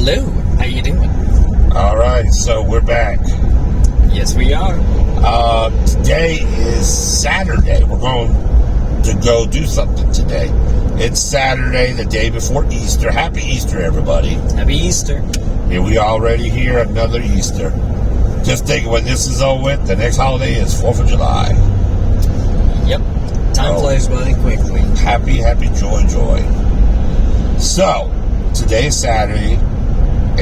Hello, how you doing? All right, so we're back. Yes, we are. Today is Saturday. We're going to go do something today. It's Saturday, the day before Easter. Happy Easter, everybody. Happy Easter. Here we already hear another Easter. Just think when this is over with, the next holiday is 4th of July. Yep. Time flies by quickly. Happy, joy. So, today is Saturday,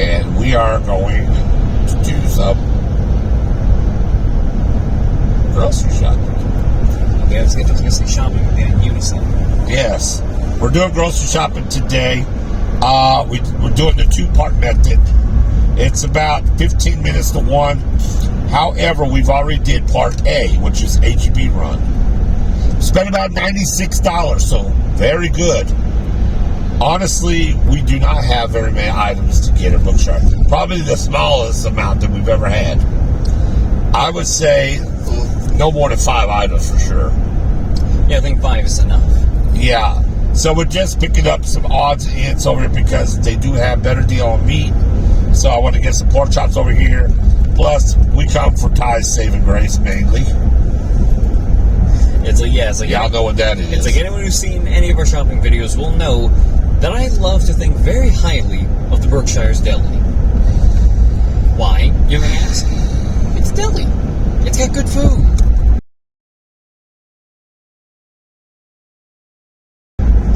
and we are going to do some grocery shopping. Okay, let's get to grocery shopping in unison. Yes. We're doing grocery shopping today. We're doing the two-part method. It's about 15 minutes to one. However, we've already did part A, which is H-E-B run. Spent about $96, so very good. Honestly, we do not have very many items to get at Brookshires. Probably the smallest amount that we've ever had. I would say no more than 5 items for sure. Yeah, I think 5 is enough. Yeah. So we're just picking up some odds and ends over here because they do have better deal on meat. So I want to get some pork chops over here. Plus, we come for Ty's Saving Grace mainly. It's like y'all know what that is. It's like anyone who's seen any of our shopping videos will know that I love to think very highly of the Brookshires Deli. Why? You may ask. It's a deli. It's got good food.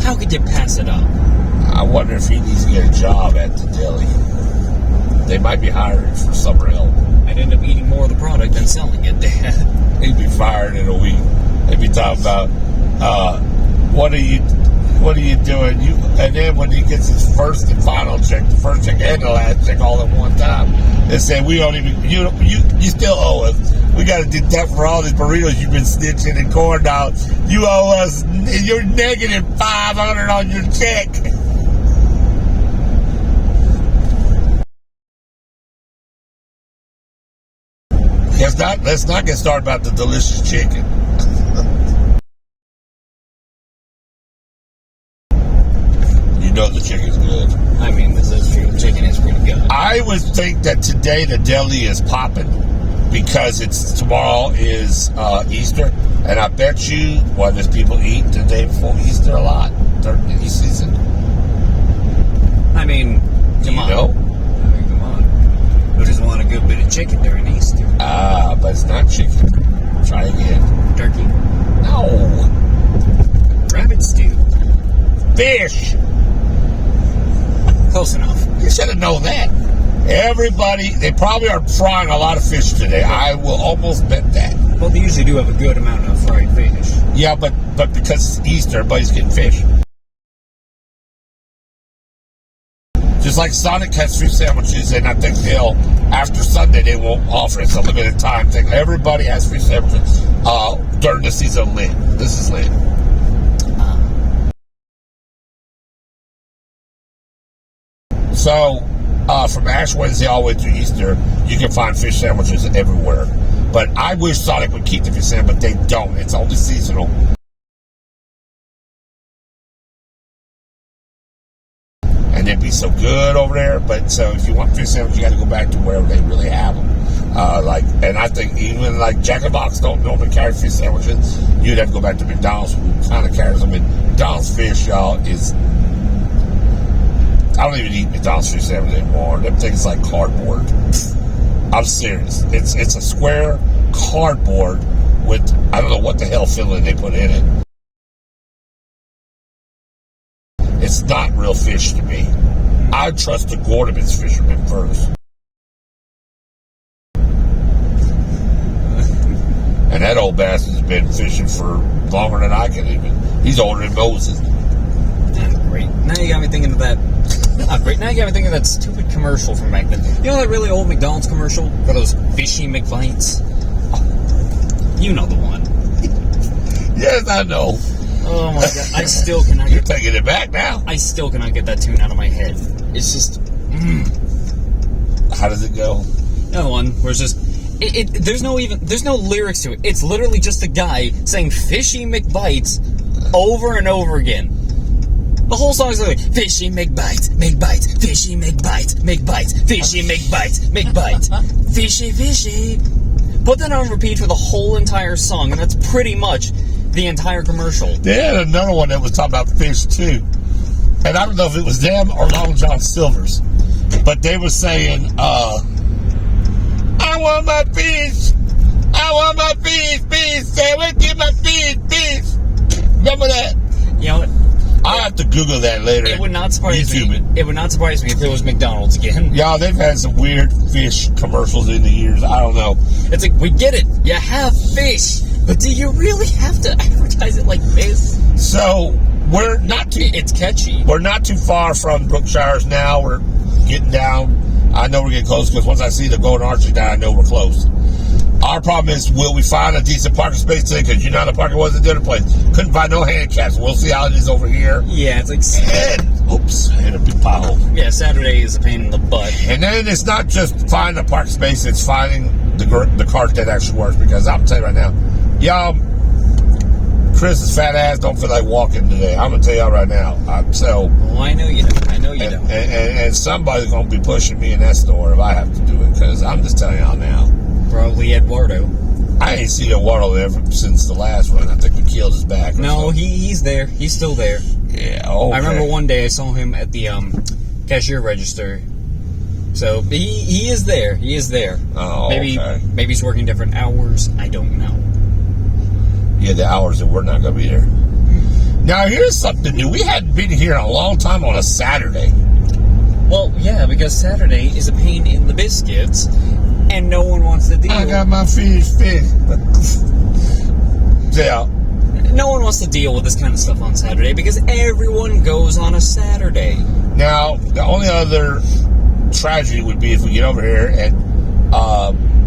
How could you pass it up? I wonder if he needs to get a job at the deli. They might be hiring for summer help. I'd end up eating more of the product than selling it. He'd be fired in a week. They'd be talking about, what are you doing? And then when he gets his first and final check, the first check and the last check all at one time, they say, we don't even, you still owe us. We got to deduct for all these burritos you've been snitching and corn dogs. You owe us, you're negative $500 on your check. Let's not get started about the delicious chicken. You know the chicken's good. I mean, this is true. Chicken is pretty good. I would think that today the deli is popping because tomorrow is Easter, and I bet you there's people eat the day before Easter a lot during the season. I mean, come on. Who doesn't want a good bit of chicken during Easter? But it's not chicken. Try again. Turkey? No. Rabbit stew? Fish. Close enough. You should have known that. Everybody, they probably are frying a lot of fish today. I will almost bet that. Well, they usually do have a good amount of fried fish. Yeah, but because it's Easter, everybody's getting fish. Just like Sonic has fish sandwiches, and I think after Sunday, they won't offer it. It's a limited time thing. Everybody has fish sandwiches during the season of Lent. This is Lent. So, from Ash Wednesday all the way through Easter, you can find fish sandwiches everywhere. But I wish Sonic would keep the fish sandwich, but they don't. It's only seasonal. And it'd be so good over there. But so if you want fish sandwich, you got to go back to wherever they really have them. And I think even like Jack in the Box don't normally carry fish sandwiches. You'd have to go back to McDonald's, who kind of carries them. And McDonald's fish, y'all, is. I don't even eat McDonald's fish sandwich anymore. Them things like cardboard. I'm serious. It's a square cardboard with I don't know what the hell filling they put in it. It's not real fish to me. I trust the Gordon's fishermen first. And that old bastard's been fishing for longer than I can even. He's older than Moses. That's great. Now you got me thinking of that. Great. Now you got me thinking of that stupid commercial from back then. You know that really old McDonald's commercial for those fishy McBites? Oh, you know the one. Yes, I know. Oh my god! I still cannot. You're taking it back now. I still cannot get that tune out of my head. It's just. How does it go? Another one where it's just. There's no lyrics to it. It's literally just a guy saying "fishy McBites" over and over again. The whole song is like, fishy make bites, fishy make bites, fishy make bites, fishy, fishy. Put that on repeat for the whole entire song, and that's pretty much the entire commercial. They had another one that was talking about fish, too. And I don't know if it was them or Long John Silver's. But they were saying, I want my fish. I want my fish. Say, let's get my fish. Remember that? You know what? I'll have to Google that later. It would not surprise YouTube me. It would not surprise me if it was McDonald's again. Y'all, they've had some weird fish commercials in the years. I don't know. It's like, we get it. You have fish. But do you really have to advertise it like this? So, we're not too... It's catchy. We're not too far from Brookshires now. We're getting down. I know we're getting close because once I see the golden arches down, I know we're close. Our problem is, will we find a decent parking space today? Because the parking wasn't the other place. Couldn't find no handicaps. We'll see how it is over here. Yeah, it's like... Oops, I hit a big pothole. Yeah, Saturday is a pain in the butt. And then it's not just finding a parking space, it's finding the cart that actually works. Because I'm going to tell you right now, y'all, Chris's fat ass don't feel like walking today. I'm going to tell y'all right now. Well, I know you don't. I know you don't. And somebody's going to be pushing me in that store if I have to do it. Because I'm just telling y'all now. Probably Eduardo. I ain't seen Eduardo ever since the last run. I think we killed his back. No, he's there. He's still there. Yeah, okay. I remember one day I saw him at the cashier register. So he is there. He is there. Oh, maybe he's working different hours. I don't know. Yeah, the hours that we're not going to be there. Now, here's something new. We hadn't been here in a long time on a Saturday. Well, yeah, because Saturday is a pain in the biscuits, and no one wants to deal. I got my fish. Yeah. No one wants to deal with this kind of stuff on Saturday because everyone goes on a Saturday. Now, the only other tragedy would be if we get over here and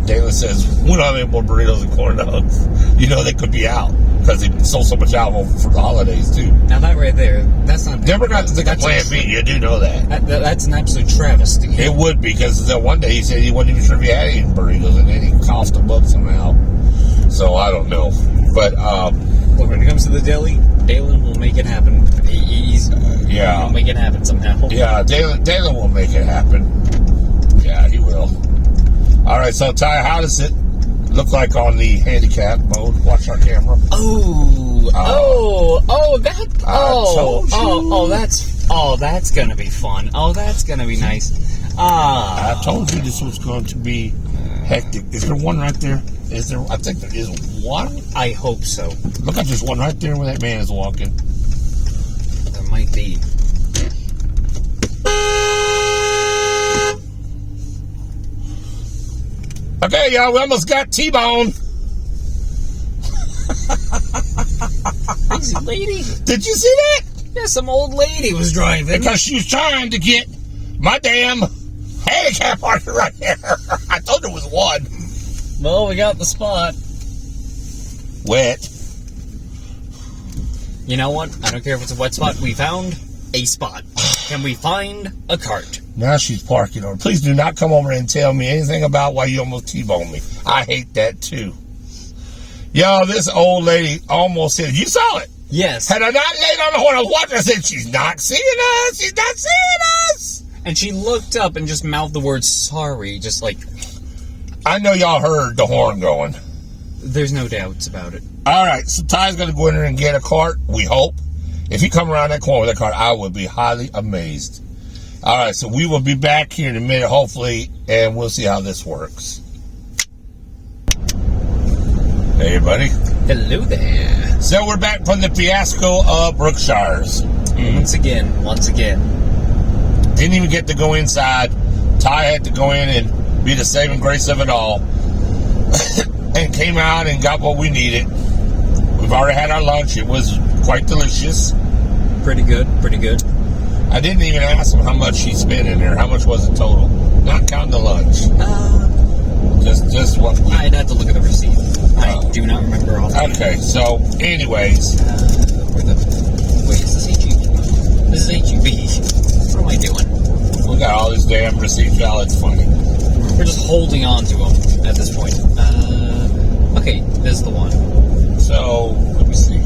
Dalen says, we don't have any more burritos and corn dogs. They could be out because they sold so much album for the holidays, too. Now, that right there, that's not... Never got to think of Plan B. You do know that. That's an absolute travesty. It would be because one day he said he wasn't even sure if he had any burritos and then he coughed them up somehow. So, I don't know. But, Look, when it comes to the deli, Dalen will make it happen. He'll make it happen somehow. Yeah, Dalen will make it happen. Yeah, he will. All right, so Ty, how does it look like on the handicap mode? Watch our camera. That's gonna be fun. Oh, that's gonna be nice. I told you this was going to be hectic. Is there one right there? Is there? I think there is one. I hope so. Look at this one right there where that man is walking. There might be. Okay, y'all, we almost got T-Bone. Crazy lady. Did you see that? Yeah, some old lady was driving. Because she was trying to get my damn handicap parking right there. I told her it was one. Well, we got the spot. Wet. You know what? I don't care if it's a wet spot. We found a spot. Can we find a cart? Now she's parking on. Please do not come over and tell me anything about why you almost T-boned me. I hate that too. Yo, this old lady almost said, you saw it? Yes. Had I not laid on the horn, I was watching, I said, she's not seeing us. She's not seeing us. And she looked up and just mouthed the word sorry, just like... I know y'all heard the horn going. There's no doubts about it. All right, so Ty's going to go in there and get a cart, we hope. If he come around that corner with that cart, I would be highly amazed. All right, so we will be back here in a minute, hopefully, and we'll see how this works. Hey, everybody. Hello there. So we're back from the fiasco of Brookshires. Once again. Didn't even get to go inside. Ty had to go in and be the saving grace of it all. And came out and got what we needed. We've already had our lunch. It was quite delicious. Pretty good. I didn't even ask him how much he spent in there. How much was it total? Not counting the lunch. Just what we... I'd have to look at the receipt. I do not remember all that. Okay, so anyways. Wait, is this HEB? This is HEB. What am I doing? We got all these damn receipts, y'all. It's funny. We're just holding on to them at this point. Okay, this is the one. So, let me see.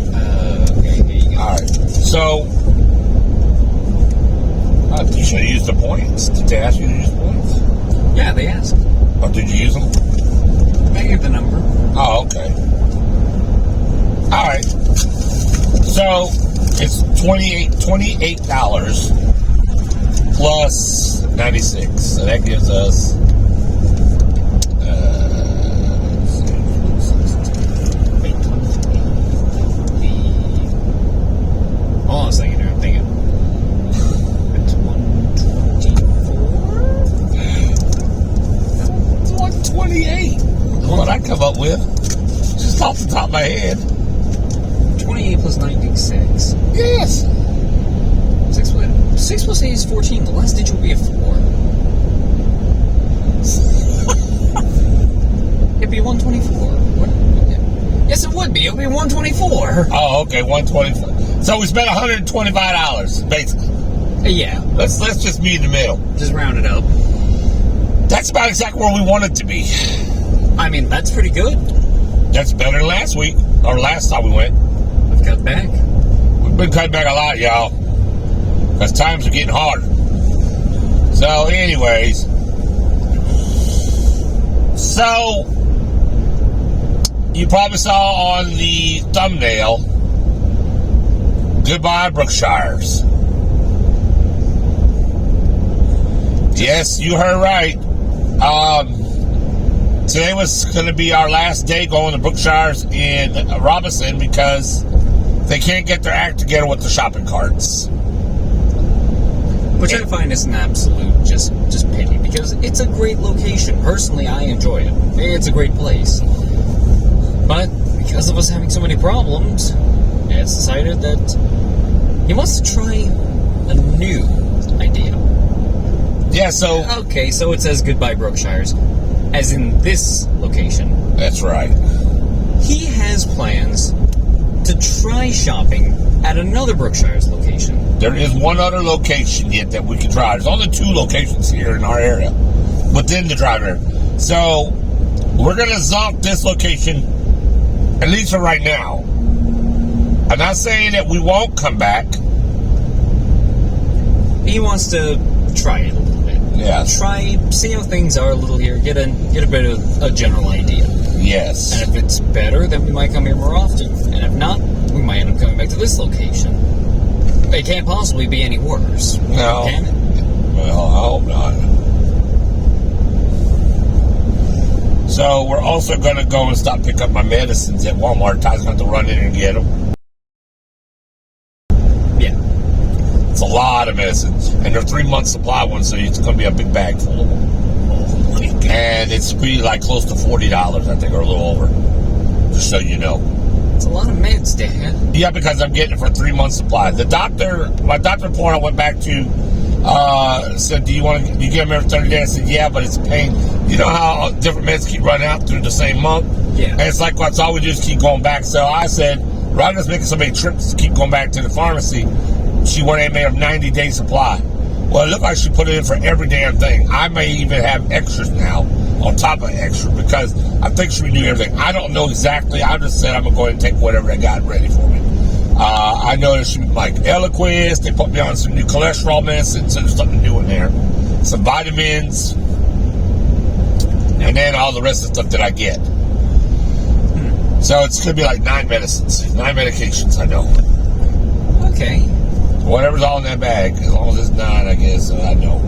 Okay, here you go. Alright, so the points. Did they ask you to use points? Yeah, they asked. Or did you use them? I gave the number. Oh, okay. All right. So it's $28 plus 96. So that gives us hold on a second here, I'm thinking. It's 124? It's 128. What I come up with, just off the top of my head. 28 plus 96. Yes. 6 plus 8 is 14. The last digit will be a 4. It'd be 124. What? Yes, it would be. It would be 124. Oh, okay, 124. So we spent $125, basically. Yeah. Let's just meet in the middle. Just round it up. That's about exactly where we want it to be. I mean, that's pretty good. That's better than last week, or last time we went. I've cut back. We've been cutting back a lot, y'all. Because times are getting harder. So, anyways. So, you probably saw on the thumbnail, goodbye, Brookshires. Yes, you heard right. Today was going to be our last day going to Brookshires in Robinson because they can't get their act together with the shopping carts. Which I find is an absolute just pity, because it's a great location. Personally, I enjoy it. It's a great place. But because of us having so many problems, Ed's decided that he wants to try a new idea. Yeah, so... Okay, so it says goodbye Brookshires, as in this location. That's right. He has plans to try shopping at another Brookshires location. There is one other location yet that we can try. There's only 2 locations here in our area, within the drive area. So, we're going to zonk this location, at least for right now. I'm not saying that we won't come back. He wants to try it a little bit. Yeah. See how things are a little here, get a bit of a general idea. Yes. And if it's better, then we might come here more often. And if not, we might end up coming back to this location. It can't possibly be any worse. No. Can it? Well, I hope not. So, we're also going to go and stop pick up my medicines at Walmart. Ty's going to have to run in and get them. Yeah. It's a lot of medicines. And they're 3-month supply ones, so it's going to be a big bag full of them. And it's be like close to $40, I think, or a little over. Just so you know. It's a lot of meds, Dad. Yeah, because I'm getting it for 3-month supply. My doctor report I went back to said, do you get them every 30 days? I said, yeah, but it's a pain. You know how different meds keep running out through the same month? Yeah. And it's like, well, that's all we do is keep going back. So I said, rather than making so many trips to keep going back to the pharmacy, she went and made a 90-day supply. Well, it looked like she put it in for every damn thing. I may even have extras now on top of extra because I think she renewed everything. I don't know exactly. I just said I'm going to go ahead and take whatever they got ready for me. I know that she like Eliquis. They put me on some new cholesterol medicine, so there's something new in there. Some vitamins. And then all the rest of the stuff that I get. So it's going to be like 9 medicines. 9 medications, I know. Okay. Whatever's all in that bag, as long as it's 9, I guess, I know.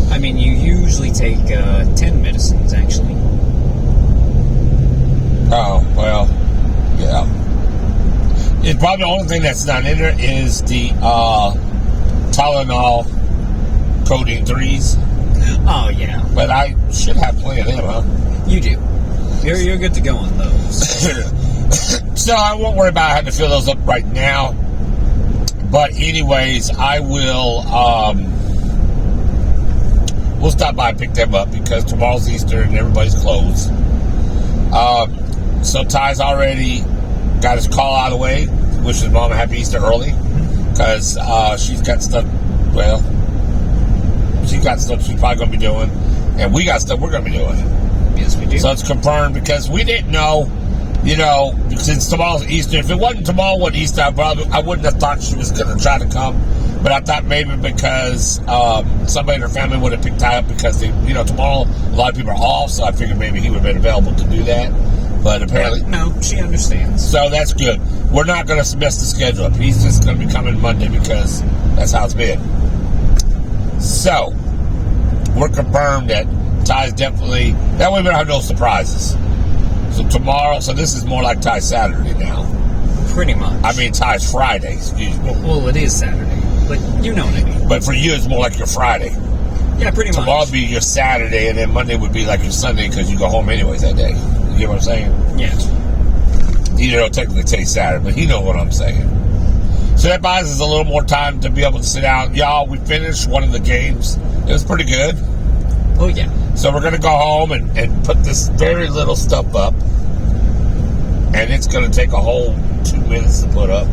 I mean, you usually take 10 medicines, actually. Oh, well, yeah. It's probably the only thing that's not in there is the Tylenol codeine 3s. Oh, yeah. But I should have plenty of them, huh? You do. You're good to go on those. So I won't worry about having to fill those up right now. But anyways, I will, we'll stop by and pick them up because tomorrow's Easter and everybody's closed. So Ty's already got his call out of the way, wish his mom a happy Easter early because she's got stuff, well, she's got stuff she's probably going to be doing, and we got stuff we're going to be doing. Yes, we do. So it's confirmed because we didn't know, you know, since tomorrow's Easter. If it wasn't tomorrow, what Easter, I wouldn't have thought she was going to try to come But I thought maybe because somebody in her family would have picked Ty up because tomorrow a lot of people are off, so I figured maybe he would have been available to do that. But apparently, no, she understands. So that's good. We're not going to mess the schedule up. He's just going to be coming Monday because that's how it's been. So we're confirmed that Ty's definitely. That way we don't have no surprises. So tomorrow, so this is more like Ty's Saturday now. Pretty much. I mean Ty's Friday. Excuse me. Well, it is Saturday, but you know what I mean. But for you, it's more like your Friday. Yeah, pretty much. Tomorrow will be your Saturday, and then Monday would be like your Sunday because you go home anyways that day. You get what I'm saying? Yes. You don't technically say Saturday, but you know what I'm saying. So that buys us a little more time to be able to sit down. Y'all, we finished one of the games. It was pretty good. Oh, yeah. So we're going to go home and put this very little stuff up. And it's going to take a whole 2 minutes to put up.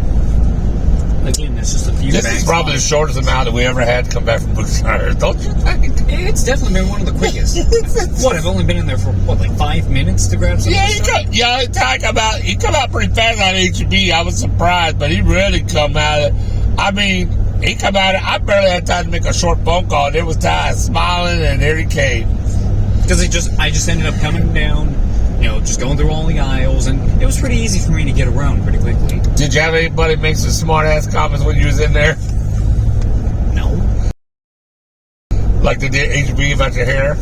Again, it's just a few This bags is probably the shortest amount that we ever had come back from Brookshires. Don't you think? It's definitely been one of the quickest. What, I've only been in there for, like 5 minutes to grab something? Ty come out pretty fast on HEB. I was surprised, but he really come out. He come out. I barely had time to make a short phone call. There was Ty smiling, and there he came. Because I just ended up coming down, just going through all the aisles, and it was pretty easy for me to get around pretty quickly. Did you have anybody make some smart-ass comments when you was in there? No. Like they did HB about your hair?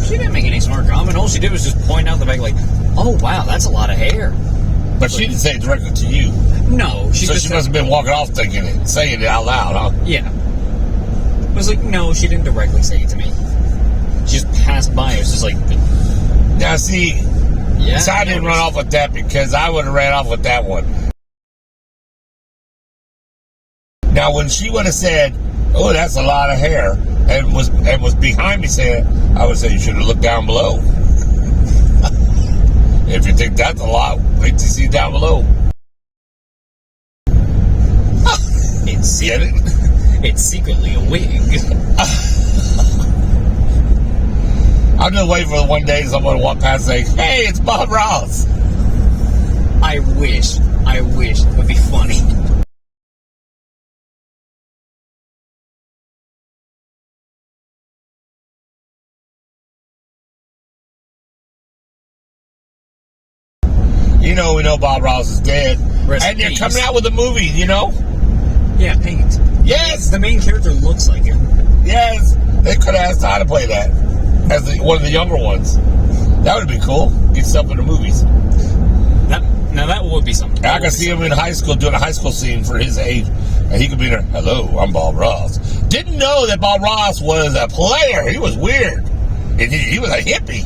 She didn't make any smart comment. All she did was just point out the fact, like, oh, wow, that's a lot of hair. But she didn't say it directly to you. No. She must have been walking off thinking it, saying it out loud, huh? Yeah. It was like, no, she didn't directly say it to me. She just passed by. It was just like... Now, see... Yeah, so I didn't run off with that because I would have ran off with that one. Now, when she would have said, "Oh, that's a lot of hair," and was behind me saying, I would say you should have looked down below. If you think that's a lot, wait to see down below. It's secretly a wig. I'm just waiting for one day someone to walk past and say, "Hey, it's Bob Ross." I wish. It would be funny. We know Bob Ross is dead. And they're coming out with a movie, Yeah, Paint. Yes. The main character looks like him. Yes. They could have asked Ty to play that as one of the younger ones. That would be cool. Get stuff in the movies. Now that would be something. I could see him in high school doing a high school scene for his age. And he could be there, "Hello, I'm Bob Ross." Didn't know that Bob Ross was a player. He was weird. He was a hippie.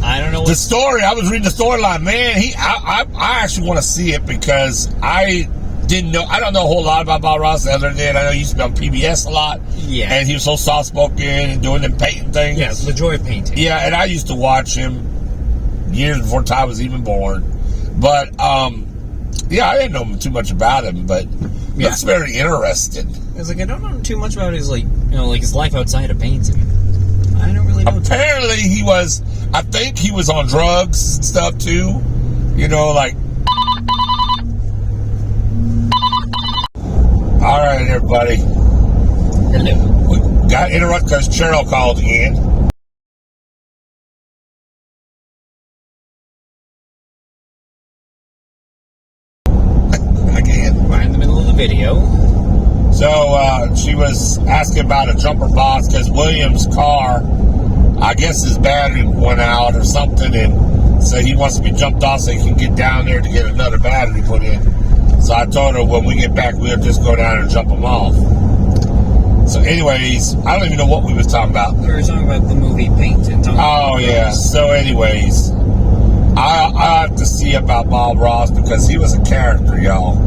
I don't know. The story, I was reading the storyline. Man, I actually want to see it because I don't know a whole lot about Bob Ross other than I know he used to be on PBS a lot. Yeah. And he was so soft-spoken and doing them painting things. Yeah, the joy of painting. Yeah, and I used to watch him years before Ty was even born. But, I didn't know too much about him, but it's very interesting. It's like, I don't know too much about his, his life outside of painting. I don't really know. Apparently, I think he was on drugs and stuff, too. All right, everybody. Hello. We got interrupted because Cheryl called again. Again. Right in the middle of the video. So, she was asking about a jumper box because William's car, I guess his battery went out or something, and so he wants to be jumped off so he can get down there to get another battery put in. So I told her when we get back, we'll just go down and jump them off. So anyways, I don't even know what we was talking about. We were talking about the movie Paint. Oh, yeah. So anyways, I have to see about Bob Ross because he was a character, y'all.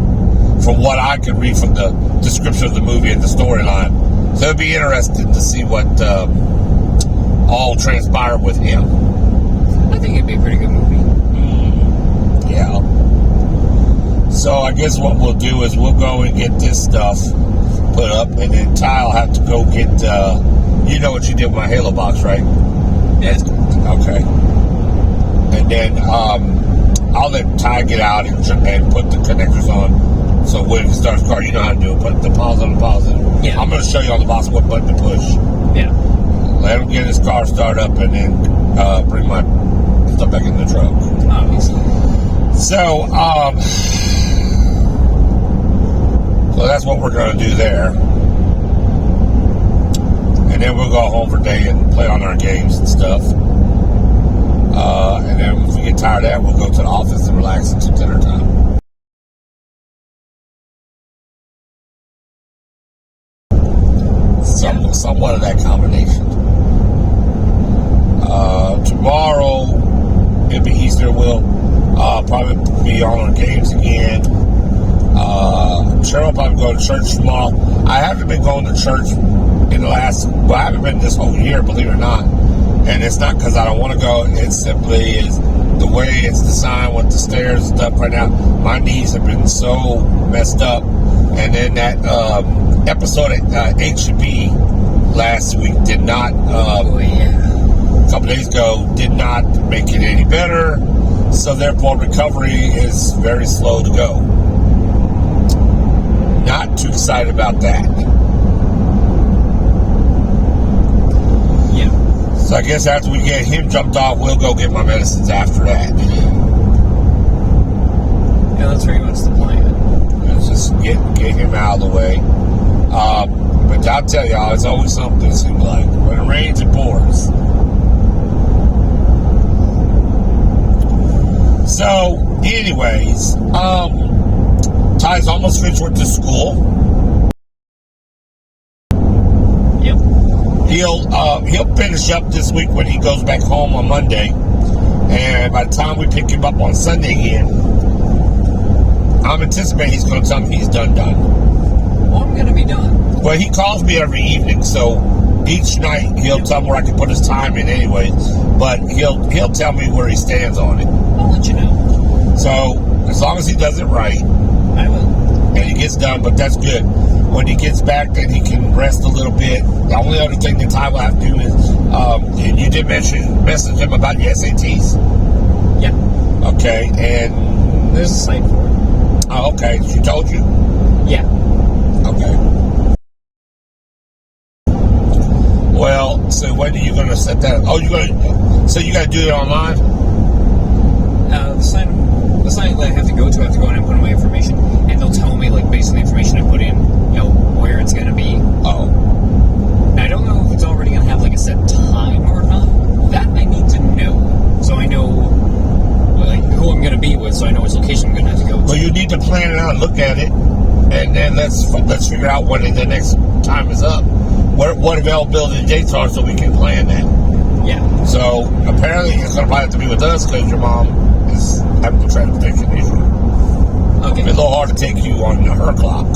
From what I could read from the description of the movie and the storyline. So it'd be interesting to see what all transpired with him. I think it'd be a pretty good movie. Yeah. So I guess what we'll do is we'll go and get this stuff put up, and then Ty will have to go get, you know what you did with my Halo box, right? Yeah. Okay. And then I'll let Ty get out and put the connectors on So when he starts the car, you know how to do it. Put the pause on the pause. Yeah. I'm going to show you on the box what button to push. Yeah. Let him get his car started up and then bring my stuff back in the truck. Obviously. So that's what we're going to do there. And then we'll go home for a day and play on our games and stuff. And then if we get tired of that, we'll go to the office and relax until dinner time. Somewhat of that combination. Tomorrow, it'll be Easter. We'll probably be on our games again. Cheryl will probably go to church tomorrow. I haven't been going to church in the last, I haven't been this whole year, believe it or not. And it's not because I don't want to go. It simply is the way it's designed with the stairs and stuff right now. My knees have been so messed up. And then that episode at H-B last week did not, a couple days ago, did not make it any better. So therefore, recovery is very slow to go. Not too excited about that. Yeah. So I guess after we get him jumped off, we'll go get my medicines after that. Yeah, that's pretty much the plan. Let's just get him out of the way. But I'll tell y'all, it's always something, it seems like. When it rains, it pours. So, anyways, Ty's almost finished with the school. Yep. He'll finish up this week when he goes back home on Monday. And by the time we pick him up on Sunday again, I'm anticipating he's going to tell me he's done. Well, I'm going to be done. Well, he calls me every evening, so each night he'll tell me where I can put his time in anyway. But he'll tell me where he stands on it. I'll let you know. So, as long as he does it right, I will. and he gets done, but that's good. When he gets back, then he can rest a little bit. The only other thing that Ty will have to do is, and you did message him about your SATs. Yeah. Okay, and... There's a site for it. Oh, okay, she told you? Yeah. Okay. Well, so when are you going to set that? Oh, you got to do it online? The site that I have to go to, I have to go in and put in my information, and they'll tell me, like, based on the information I put in, where it's going to be. Oh. Now, I don't know if it's already going to have, like, a set time or not. That I need to know. So I know, like, who I'm going to be with, so I know which location I'm going to have to go to. Well, you need to plan it out, look at it, and then let's figure out when the next time is up. What availability dates are so we can plan that. Yeah. So, apparently, it's going to probably have to be with us because your mom is having the transportation issue. Okay. It's a little hard to take you on her clock.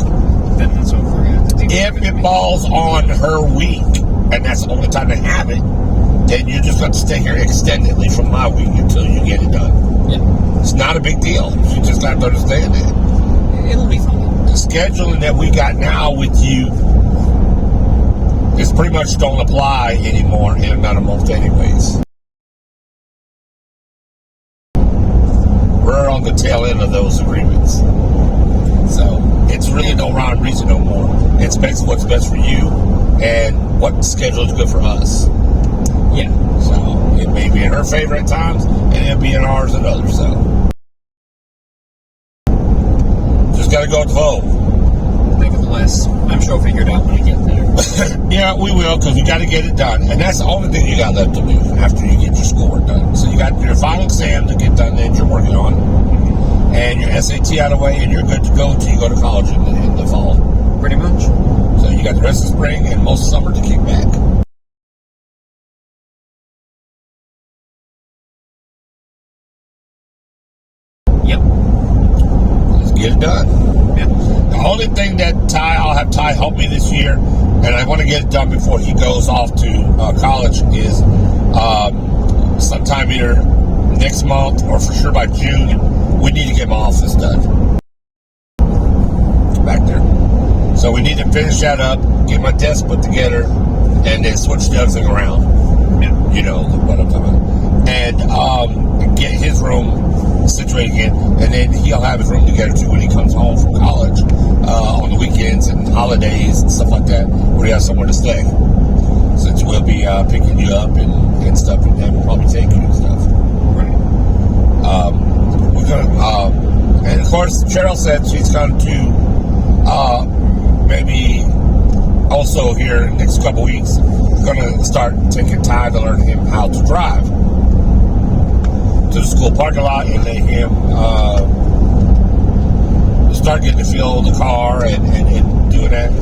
Then that's what we're going to do. If it falls on her week, and that's the only time to have it, then you're just going to stay here extendedly from my week until you get it done. Yeah. It's not a big deal. You just have to understand that. It'll be fine. The scheduling that we got now with you is pretty much don't apply anymore in another month anyways. We're on the tail end of those agreements. So it's really no rhyme or reason no more. It's basically what's best for you and what schedule is good for us. Yeah. So it may be in her favor at times and it'll be in ours at others. So just got to go with the flow. Nevertheless, I'm sure I'll figure it out when I get there. Yeah, we will, because we got to get it done. And that's the only thing you got left to do after you get your schoolwork done. So you got your final exam to get done that you're working on, and your SAT out of the way, and you're good to go until you go to college in the fall. Pretty much. So you got the rest of spring and most of summer to kick back. Yep. Let's get it done. Yeah. The only thing that I'll have Ty help me this year, and I want to get it done before he goes off to college, is sometime either next month or for sure by June, we need to get my office done. Back there. So we need to finish that up, get my desk put together, and then switch the other thing around. Yeah. You know what I'm talking about. And get his room situated again, and then he'll have his room together too when he comes home from college on the weekends and holidays and stuff like that, where he has somewhere to stay. Since we'll be picking you up and stuff, and then we'll probably take you and stuff. Right. We're gonna, and of course, Cheryl said she's going to maybe also here in the next couple weeks, going to start taking time to learn him how to drive to the school parking lot and let him start getting to feel the car and doing that.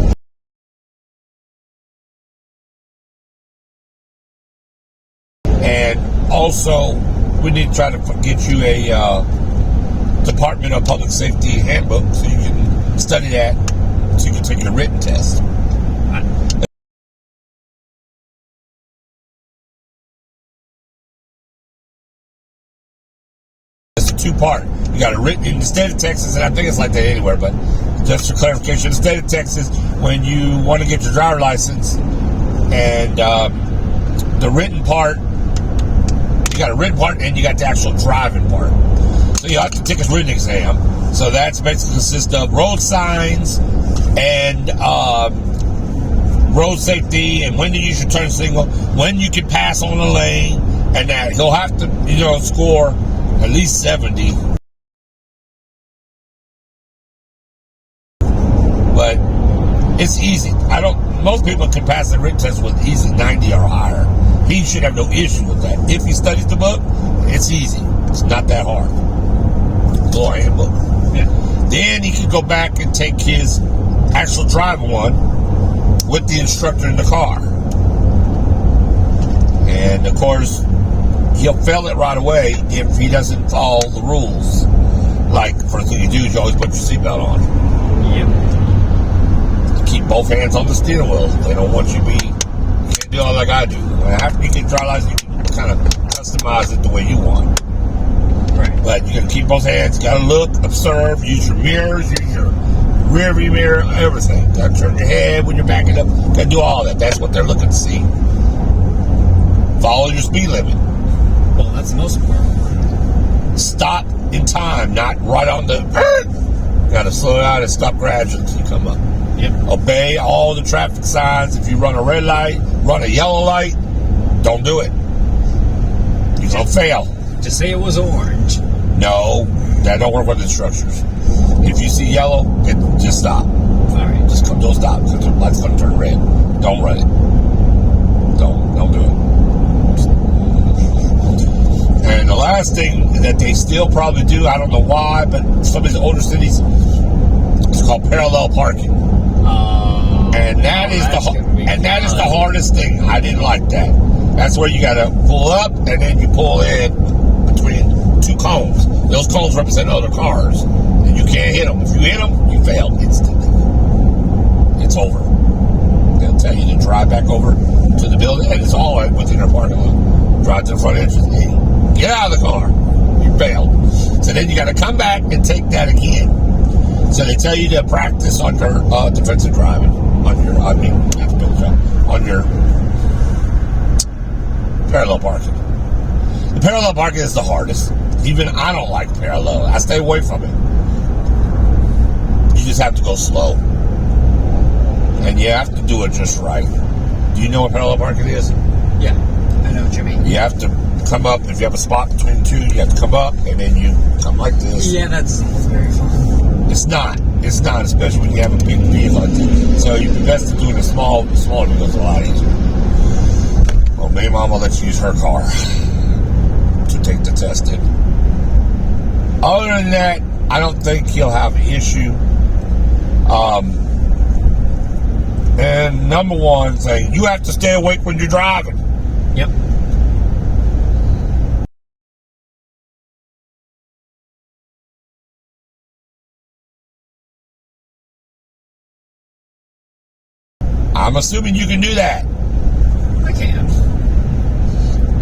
And also, we need to try to get you a Department of Public Safety handbook so you can study that, so you can take your written test. It's a two-part. You got a written in the state of Texas, and I think it's like that anywhere, but just for clarification, the state of Texas, when you want to get your driver's license, and the written part, you got a written part, and you got the actual driving part. So you have to take a written exam. So that's basically consists of road signs and road safety, and when to use your turn signal, when you can pass on a lane, and that he'll have to, score at least 70. But it's easy. Most people can pass the written test with easy 90 or higher. He should have no issue with that. If he studies the book, it's easy. It's not that hard. Little handbook. Yeah. Then he could go back and take his actual driving one with the instructor in the car. And of course, he'll fail it right away if he doesn't follow the rules. Like, first thing you do is you always put your seatbelt on. Yep. Keep both hands on the steering wheel. They don't want you to be, you can't do all like I do. After you get driver's license, you can kind of customize it the way you want. Right. But you got to keep both hands. You got to look, observe, use your mirrors, use your rear view mirror, everything. You got to turn your head when you're backing up. Got to do all that. That's what they're looking to see. Follow your speed limit. Well, that's the most important part. Stop in time, not right on the. Got to slow down and stop gradually until you come up. Yep. Obey all the traffic signs. If you run a red light, run a yellow light, don't do it. You're going to fail. Just say it was orange. No, that don't work with instructors. If you see yellow, just stop. All right. Just don't stop because the light's going to turn red. Don't run it. Don't do it. And the last thing that they still probably do, I don't know why, but some of these older cities, it's called parallel parking. And that is the hardest thing. I didn't like that. That's where you got to pull up and then you pull in between two cones. Those cones represent other cars, and you can't hit them. If you hit them, you fail instantly. It's over. They'll tell you to drive back over to the building, and it's all within their parking lot. Drive to the front entrance. Hey, get out of the car. You failed. So then you got to come back and take that again. So they tell you to practice on your defensive driving, on your parallel parking. The parallel parking is the hardest. Even I don't like parallel. I stay away from it. You just have to go slow. And you have to do it just right. Do you know what parallel parking is? Yeah, I know what you mean. You have to come up. If you have a spot between two, you have to come up, and then you come like this. Yeah, that's very fun. It's not, especially when you have a big vehicle like this. So you'd be best to do it in smaller vehicles, a lot easier. Well, maybe Mom will let you use her car to take the test in. Other than that, I don't think he'll have an issue. And number one thing, you have to stay awake when you're driving. Yep. I'm assuming you can do that. I can.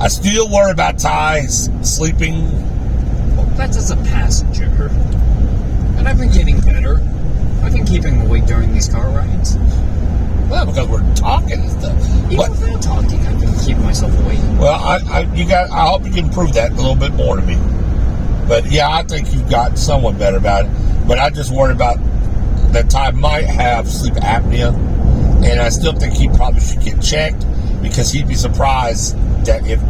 I still worry about Ty sleeping. Well, that's as a passenger. And I've been getting better. I've been keeping awake during these car rides. Well, because we're talking and stuff. Even without talking, I've been keeping myself awake. Well, I hope you can prove that a little bit more to me. But yeah, I think you've gotten somewhat better about it. But I just worry about that Ty might have sleep apnea, and I still think he probably should get checked, because he'd be surprised that if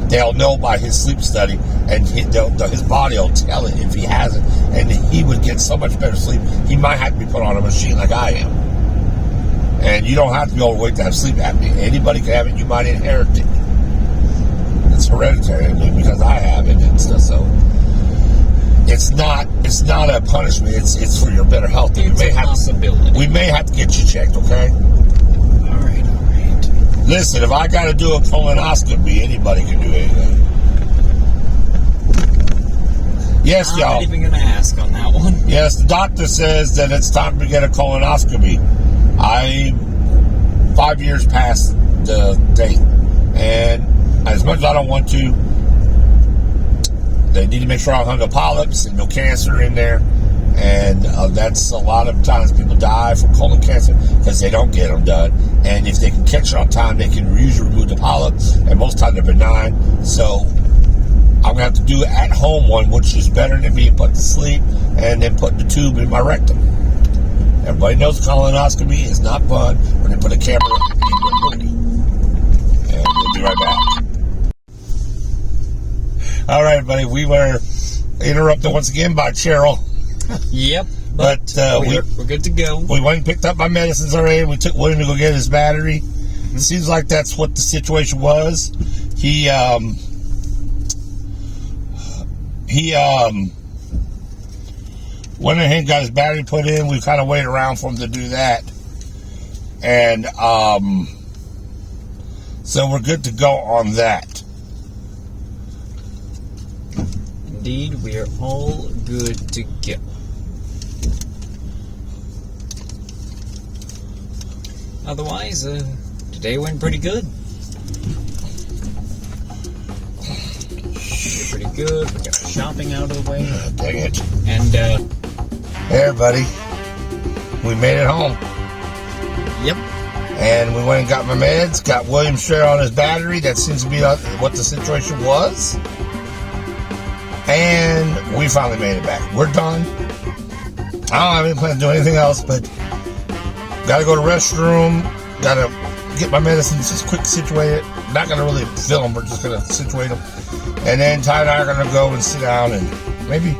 they'll know by his sleep study, and his body will tell it if he has it, and he would get so much better sleep. He might have to be put on a machine like I am. And you don't have to be overweight to have sleep apnea. Anybody can have it. You might inherit it. It's hereditary, because I have it and stuff. So it's not a punishment. It's for your better health. It's a possibility. We may have to get you checked. Okay. All right. Listen, if I got to do a colonoscopy, anybody can do anything. Yes, I'm y'all. not even going to ask on that one. Yes, the doctor says that it's time to get a colonoscopy. I'm 5 years past the date, and as much as I don't want to, they need to make sure I have no polyps and no cancer in there. And that's a lot of times people die from colon cancer because they don't get them done. And if they can catch it on time, they can usually remove the polyps, and most times they're benign. So I'm going to have to do an at-home one, which is better than being put to sleep and then put the tube in my rectum. Everybody knows colonoscopy is not fun when they put a camera in your booty. And we'll be right back. All right, everybody. We were interrupted once again by Cheryl. Yep. But we're good to go. We went and picked up my medicines already. We took William to go get his battery. It seems like that's what the situation was. He went ahead and got his battery put in. We kind of waited around for him to do that. And so we're good to go on that. Indeed, we are all good to go. Otherwise, today went pretty good. Pretty good. We got shopping out of the way. Dang it. And, hey, everybody. We made it home. Yep. And we went and got my meds. Got William straight on his battery. That seems to be what the situation was. And we finally made it back. We're done. I don't have any plans to do anything else, but got to go to the restroom. Got to get my medicines just quick situated. Not going to really film. We're just going to situate them. And then Ty and I are going to go and sit down and maybe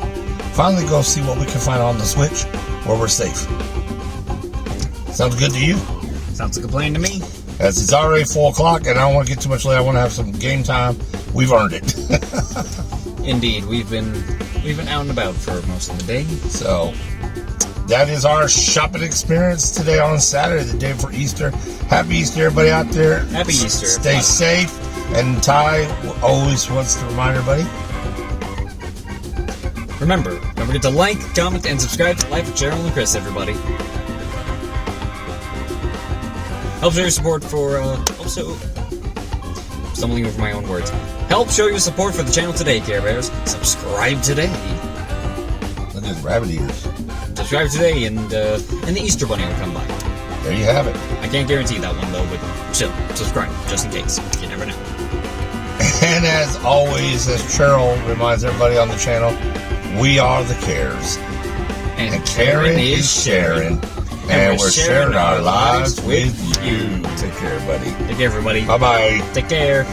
finally go see what we can find on the Switch where we're safe. Sounds good to you? Sounds like a plan to me. As it's already 4 o'clock and I don't want to get too much late. I want to have some game time. We've earned it. Indeed, we've been out and about for most of the day. So that is our shopping experience today on Saturday, the day before Easter. Happy Easter, everybody out there. Happy Easter. Stay safe. And Ty always wants to remind everybody. Remember, don't forget to like, comment, and subscribe to Life with Cheryl and Chris, everybody. Help show your support for, stumbling over my own words. Help show your support for the channel today, Care Bears. Subscribe today. Look at his rabbit ears. Subscribe today, and the Easter Bunny will come by. There you have it. I can't guarantee that one, though, but still, subscribe, just in case. You never know. And as always, as Cheryl reminds everybody on the channel, we are the Cares. And Karen is sharing. And we're sharing our lives with you. Take care, buddy. Take care, everybody. Bye-bye. Take care.